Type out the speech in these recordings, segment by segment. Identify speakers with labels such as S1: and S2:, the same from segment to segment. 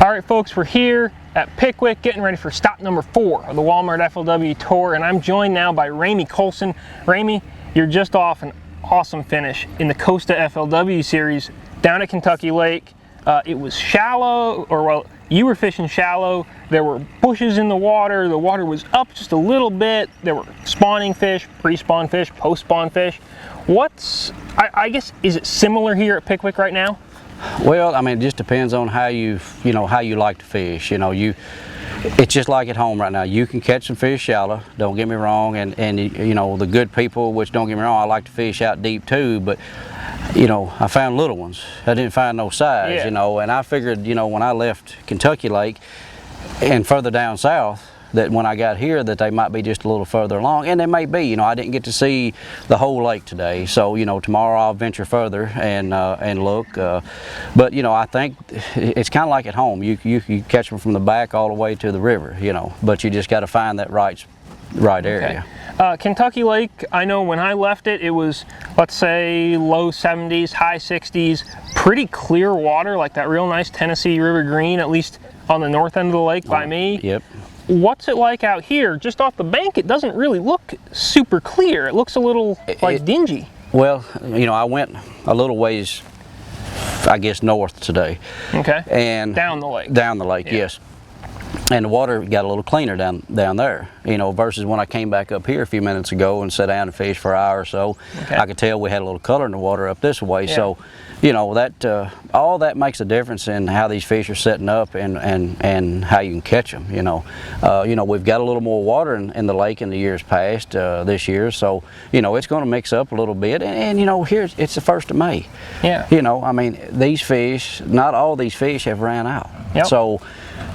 S1: All right, folks, we're here at Pickwick getting ready for stop number 4 of the Walmart FLW Tour, and I'm joined now by Ramie Colson. Ramie, you're just off an awesome finish in the Costa FLW series down at Kentucky Lake. It was shallow, or well, you were fishing shallow. There were bushes in the water was up just a little bit. There were spawning fish, pre-spawn fish, post-spawn fish. I guess, is it similar here at Pickwick right now?
S2: Well, I mean, it just depends on how you like to fish. It's just like at home right now. You can catch some fish shallow, don't get me wrong, and the good people, which don't get me wrong, I like to fish out deep too, but I found little ones. I didn't find no size, and I figured, when I left Kentucky Lake and further down south, that when I got here that they might be just a little further along, and they may be. I didn't get to see the whole lake today, so tomorrow I'll venture further and look. But I think it's kind of like at home. You catch them from the back all the way to the river, but you just got to find that right area.
S1: Okay. Kentucky Lake, I know when I left it, it was, let's say, low 70s, high 60s, pretty clear water, like that real nice Tennessee River green, at least on the north end of the lake by me.
S2: Yep.
S1: What's it like out here? Just off the bank, it doesn't really look super clear. It looks a little dingy.
S2: Well, I went a little ways, I guess, north today.
S1: Okay.
S2: And
S1: down the lake.
S2: Down the lake, yeah. Yes. And the water got a little cleaner down there, versus when I came back up here a few minutes ago and sat down and fished for an hour or so. Okay. I could tell we had a little color in the water up this way. Yeah. So, that all that makes a difference in how these fish are setting up and how you can catch them. We've got a little more water in the lake in the years past this year, so it's going to mix up a little bit. And here it's the 1st of May. Yeah. I mean, these fish, not all these fish have ran out. Yep. So.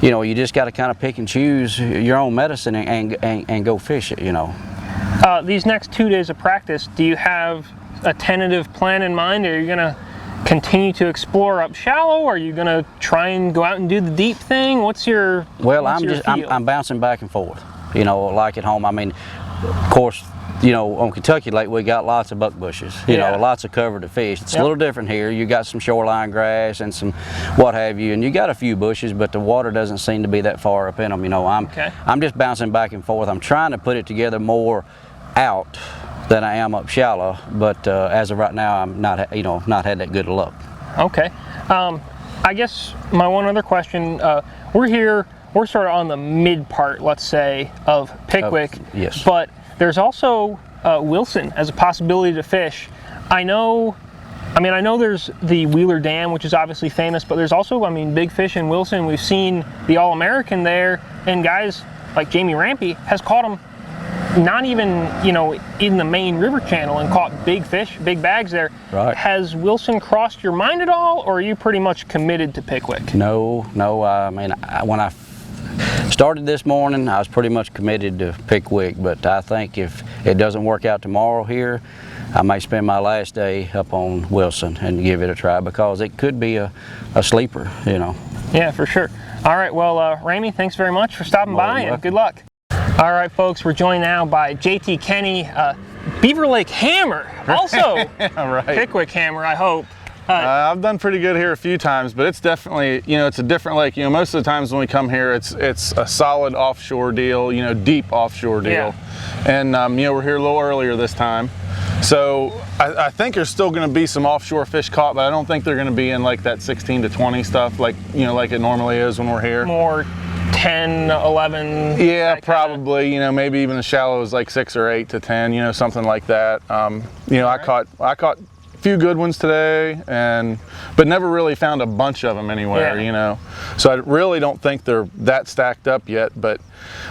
S2: You just got to kind of pick and choose your own medicine and go fish it,
S1: These next 2 days of practice, do you have a tentative plan in mind? Are you going to continue to explore up shallow? Are you going to try and go out and do the deep thing? I'm bouncing back and forth,
S2: like at home. I mean, of course, on Kentucky Lake, we got lots of buck bushes, lots of cover to fish. It's a little different here. You got some shoreline grass and some what have you, and you got a few bushes, but the water doesn't seem to be that far up in them. I'm just bouncing back and forth. I'm trying to put it together more out than I am up shallow, but as of right now, I'm not had that good luck.
S1: Okay. I guess my one other question, we're sort of on the mid part, let's say, of Pickwick.
S2: Yes.
S1: But there's also Wilson as a possibility to fish. I know there's the Wheeler Dam, which is obviously famous, but there's also, big fish in Wilson. We've seen the All-American there, and guys like Jamie Rampe has caught them not even, in the main river channel and caught big fish, big bags there.
S2: Right.
S1: Has Wilson crossed your mind at all, or are you pretty much committed to Pickwick?
S2: No. When I started this morning, I was pretty much committed to Pickwick, but I think if it doesn't work out tomorrow here, I may spend my last day up on Wilson and give it a try, because it could be a sleeper,
S1: Yeah, for sure. All right, well, Ramie, thanks very much for stopping by, and good luck. All right, folks, we're joined now by JT Kenney, Beaver Lake Hammer, also
S3: right.
S1: Pickwick Hammer, I hope.
S3: I've done pretty good here a few times, but it's definitely, it's a different lake. Most of the times when we come here, it's a solid offshore deal, deep offshore deal. Yeah. And, we're here a little earlier this time. So I think there's still going to be some offshore fish caught, but I don't think they're going to be in like that 16 to 20 stuff, like it normally is when we're here.
S1: More 10, 11.
S3: Yeah, probably. Maybe even as shallow as like 6 or 8 to 10. Something like that. I caught few good ones today, but never really found a bunch of them anywhere. So I really don't think they're that stacked up yet, but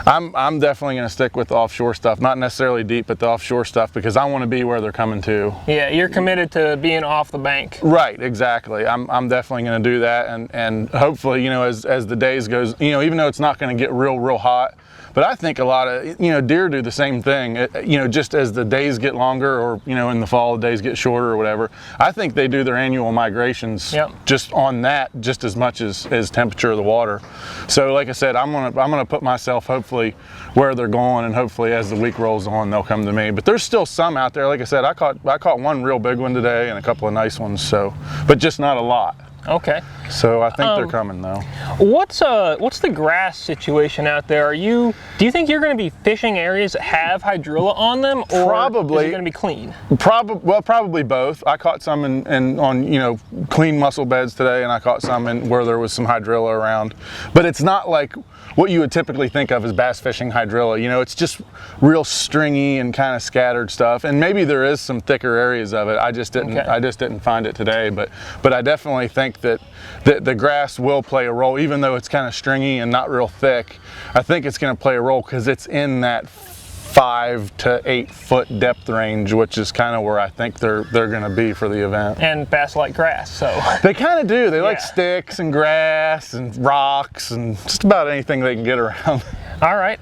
S3: I'm definitely going to stick with the offshore stuff, not necessarily deep, but the offshore stuff, because I want to be where they're coming to.
S1: Yeah, you're committed to being off the bank.
S3: Right, exactly. I'm definitely going to do that, and hopefully, as the days goes, even though it's not going to get real hot, but I think a lot of, deer do the same thing, just as the days get longer, or, in the fall, the days get shorter or whatever. I think they do their annual migrations just on that, just as much as temperature of the water. So like I said, I'm gonna put myself hopefully where they're going, and hopefully as the week rolls on, they'll come to me. But there's still some out there. Like I said, I caught one real big one today and a couple of nice ones, but just not a lot.
S1: Okay.
S3: So I think they're coming though.
S1: What's the grass situation out there? Do you think you're going to be fishing areas that have hydrilla on them, or
S3: Probably.
S1: is it going to be clean?
S3: Probably both. I caught some on clean mussel beds today, and I caught some where there was some hydrilla around. But it's not like what you would typically think of as bass fishing hydrilla. It's just real stringy and kind of scattered stuff. And maybe there is some thicker areas of it. I just didn't.
S1: Okay.
S3: I just didn't find it today. But I definitely think that the grass will play a role, even though it's kind of stringy and not real thick. I think it's going to play a role because it's in that 5 to 8 foot depth range, which is kind of where I think they're going to be for the event.
S1: And bass like grass, so.
S3: They kind of do. They like
S1: Yeah.
S3: sticks and grass and rocks and just about anything they can get around.
S1: All right.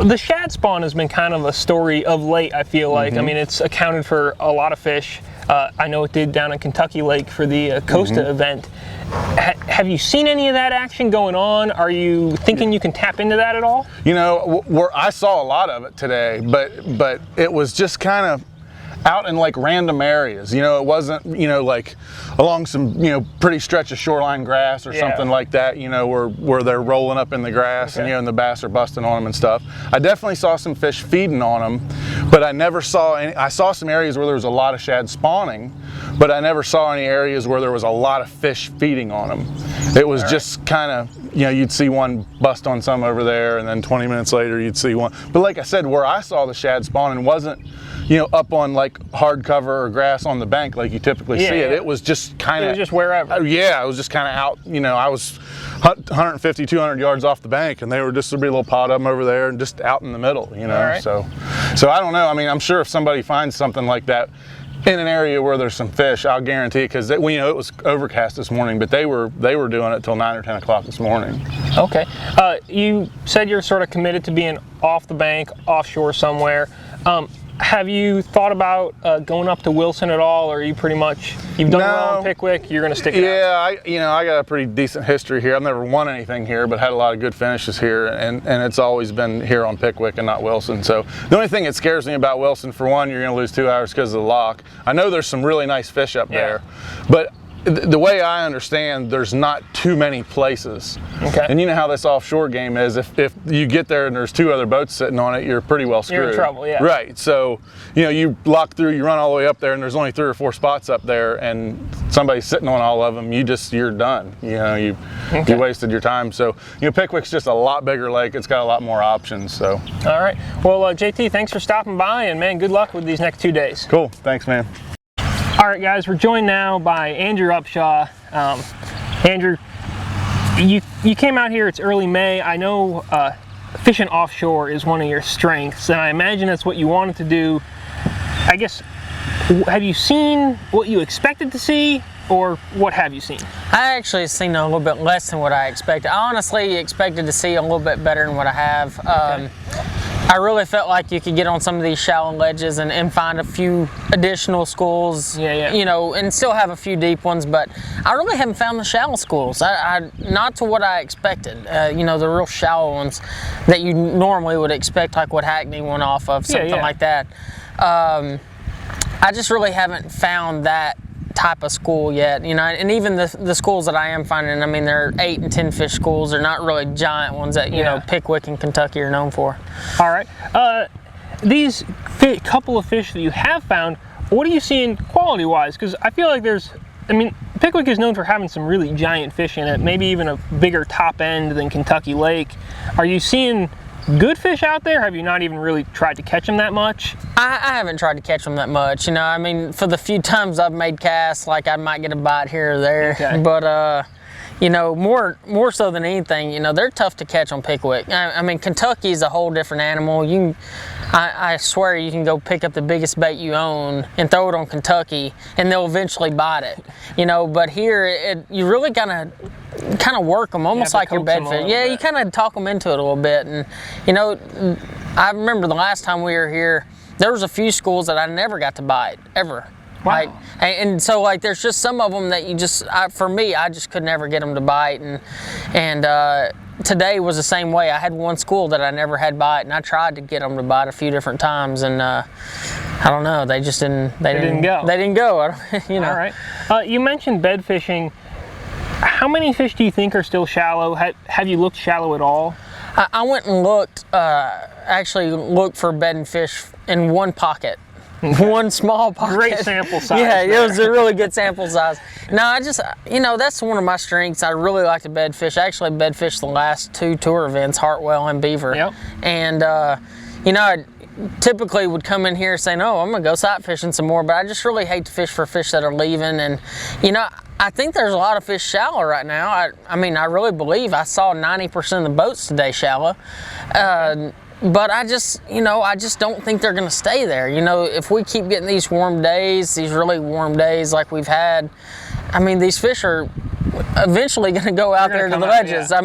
S1: The shad spawn has been kind of a story of late, I feel like. I mean, it's accounted for a lot of fish. I know it did down in Kentucky Lake for the Costa event. Have you seen any of that action going on? Are you thinking you can tap into that at all?
S3: Where I saw a lot of it today, but it was just kind of out in like random areas. It wasn't, like along some, pretty stretch of shoreline grass or something like that, where they're rolling up in the grass and the bass are busting on them and stuff. I definitely saw some fish feeding on them, but I never saw any. I saw some areas where there was a lot of shad spawning, but I never saw any areas where there was a lot of fish feeding on them. It was just kind of, you'd see one bust on some over there, and then 20 minutes later you'd see one. But like I said, where I saw the shad spawning wasn't, up on like hard cover or grass on the bank like you typically see it. It was just kind of.
S1: It was just wherever.
S3: Yeah, it was just kind of out. I was 150, 200 yards off the bank, and they were just, there'd be a little pot of them over there and just out in the middle,
S1: Right.
S3: So I don't know. I mean, I'm sure if somebody finds something like that in an area where there's some fish, I'll guarantee, because it was overcast this morning, but they were doing it till 9 or 10 o'clock this morning.
S1: Okay. You said you're sort of committed to being off the bank, offshore somewhere. Have you thought about going up to Wilson at all, or are you pretty much, you've done well in Pickwick, you're going to stick it out?
S3: Yeah, I got a pretty decent history here. I've never won anything here, but had a lot of good finishes here, and it's always been here on Pickwick and not Wilson. So the only thing that scares me about Wilson, for one, you're going to lose 2 hours because of the lock. I know there's some really nice fish up there, but the way I understand, there's not too many places.
S1: Okay.
S3: And you know how this offshore game is. If you get there and there's 2 other boats sitting on it, you're pretty well screwed.
S1: You're in trouble, yeah.
S3: Right. So, you lock through, you run all the way up there, and there's only 3 or 4 spots up there, and somebody's sitting on all of them. You're done. You wasted your time. So, Pickwick's just a lot bigger lake. It's got a lot more options. So.
S1: All right. Well, JT, thanks for stopping by, and man, good luck with these next 2 days.
S3: Cool. Thanks, man.
S1: All right, guys, we're joined now by Andrew Upshaw. Andrew, you came out here, it's early May. I know fishing offshore is one of your strengths, and I imagine that's what you wanted to do. I guess, have you seen what you expected to see, or what have you seen?
S4: I actually seen a little bit less than what I expected. I honestly expected to see a little bit better than what I have.
S1: Okay.
S4: I really felt like you could get on some of these shallow ledges and find a few additional schools, and still have a few deep ones, but I really haven't found the shallow schools. Not to what I expected, the real shallow ones that you normally would expect, like what Hackney went off of, something like that. I just really haven't found that type of school yet, and even the schools that I am finding, I mean, they're 8 and 10 fish schools. They're not really giant ones that Pickwick and Kentucky are known for.
S1: All right, these couple of fish that you have found, what are you seeing quality wise? Because I feel like Pickwick is known for having some really giant fish in it, maybe even a bigger top end than Kentucky Lake. Are you seeing good fish out there? Have you not even really tried to catch them that much?
S4: I haven't tried to catch them that much. For the few times I've made casts, like I might get a bite here or there.
S1: Okay.
S4: But more so than anything, they're tough to catch on Pickwick. Kentucky is a whole different animal. I swear you can go pick up the biggest bait you own and throw it on Kentucky, and they'll eventually bite it. But here, you really kind of work them almost like your bedfish. Yeah, you kind of talk them into it a little bit. And I remember the last time we were here, there was a few schools that I never got to bite ever.
S1: Wow.
S4: And so there's just some of them that you just, for me, I just could never get them to bite. And today was the same way. I had one school that I never had bite, and I tried to get them to bite a few different times, and I don't know. They just didn't. They
S1: didn't go.
S4: They didn't go. You know.
S1: All right. You mentioned bed fishing. How many fish do you think are still shallow? Have you looked shallow at all?
S4: I went and looked. Actually, looked for bedding fish in one pocket. One small pocket.
S1: Great sample size.
S4: Yeah,
S1: there.
S4: it was a really good sample size. No, I just, that's one of my strengths. I really like to bed fish. I actually bed fished the last 2 tour events, Hartwell and Beaver.
S1: Yep.
S4: And, I typically would come in here saying, oh, I'm going to go sight fishing some more, but I just really hate to fish for fish that are leaving. And, I think there's a lot of fish shallow right now. I really believe I saw 90% of the boats today shallow. But I just don't think they're going to stay there. If we keep getting these warm days, these really warm days like we've had, these fish are eventually going to go out there to the ledges.
S1: Yeah.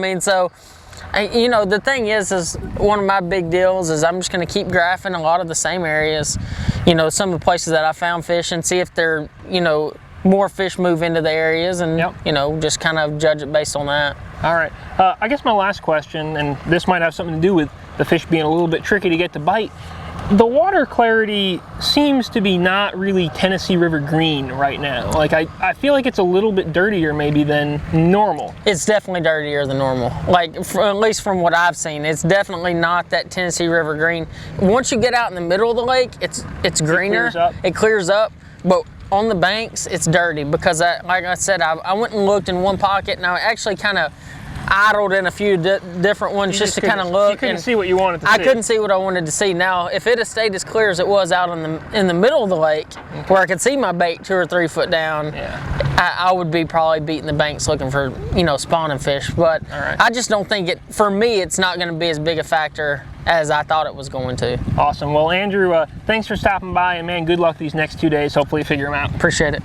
S4: The thing is one of my big deals is I'm just going to keep graphing a lot of the same areas, some of the places that I found fish, and see if they're, more fish move into the areas, and just kind of judge it based on that.
S1: All right. I guess my last question, and this might have something to do with the fish being a little bit tricky to get to bite. The water clarity seems to be not really Tennessee River green right now. Like I feel like it's a little bit dirtier maybe than normal.
S4: It's definitely dirtier than normal. At least from what I've seen, it's definitely not that Tennessee River green. Once you get out in the middle of the lake, it's greener. It clears up. But on the banks, it's dirty because, like I said, I went and looked in one pocket, and I actually kind of idled in a few different ones just to kind of look.
S1: You couldn't see what you wanted to see.
S4: I couldn't see what I wanted to see. Now, if it had stayed as clear as it was out in the middle of the lake, where I could see my bait 2 or 3 foot down, I would be probably beating the banks looking for spawning fish. But I just don't think for me, it's not going to be as big a factor as I thought it was going to.
S1: Awesome. Well, Andrew, thanks for stopping by, and man, good luck these next 2 days. Hopefully you figure them out.
S4: Appreciate it.